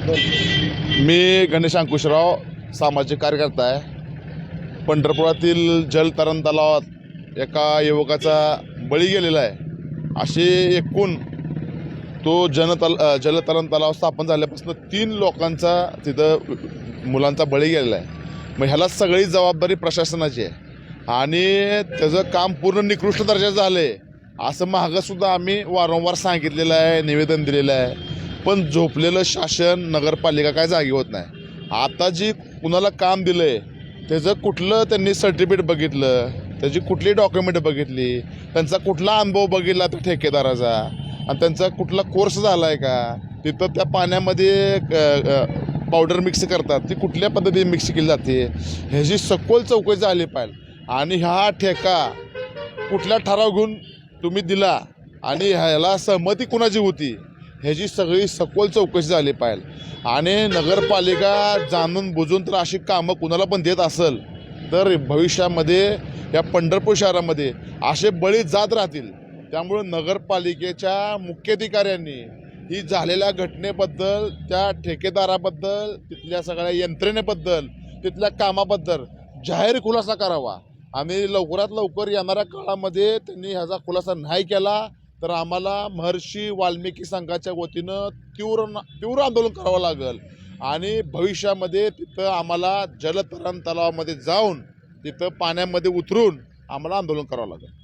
मी गणेश अंकुशराव, सामाजिक कार्यकर्ता आहे. पंढरपुरातील जलतरण तलावात एका युवकाचा बळी गेलेला आहे. असे एकूण तो जलतरण तलाव स्थापन झाल्यापासून 3 लोकांचा तिथं मुलांचा बळी गेलेला आहे. मग ह्याला सगळी जबाबदारी प्रशासनाची आहे आणि त्याचं काम पूर्ण निकृष्ट दर्जाचं झालं आहे असं मागंसुद्धा आम्ही वारंवार सांगितलेलं आहे, निवेदन दिलेलं आहे. पण झोपलेलं शासन, नगरपालिका काय जागी होत नाही. आता जी कुणाला काम दिलं आहे त्याचं कुठलं त्यांनी सर्टिफिकेट बघितलं, त्याची कुठली डॉक्युमेंट बघितली, त्यांचा कुठला अनुभव बघितला त्या ठेकेदाराचा आणि त्यांचा कुठला कोर्स झाला आहे का, तिथं त्या पाण्यामध्ये पावडर मिक्स करतात ती कुठल्या पद्धतीने मिक्स केली जाते ह्याची सखोल चौकशी झाली पाहिजे. आणि हा ठेका कुठला ठराव घेऊन तुम्ही दिला आणि ह्याला सहमती कुणाची होती ह्याची सगळी सखोल चौकशी झाली पाहिजे. आणि नगरपालिका जाणून बुजून तर अशी कामं कुणाला पण देत असेल तर भविष्यामध्ये या पंढरपूर शहरामध्ये असे बळी जात राहतील. त्यामुळं नगरपालिकेच्या मुख्याधिकाऱ्यांनी ही झालेल्या घटनेबद्दल, त्या ठेकेदाराबद्दल, तिथल्या सगळ्या यंत्रणेबद्दल, तिथल्या कामाबद्दल जाहीर खुलासा करावा. आणि लवकरात लवकर येणाऱ्या काळामध्ये त्यांनी ह्याचा खुलासा नाही केला तर आम्हाला महर्षी वाल्मिकी संघाच्या वतीनं तीव्र आंदोलन करावं लागेल. आणि भविष्यामध्ये तिथं आम्हाला जलतरण तलावामध्ये जाऊन तिथं पाण्यामध्ये उतरून आम्हाला आंदोलन करावं लागेल.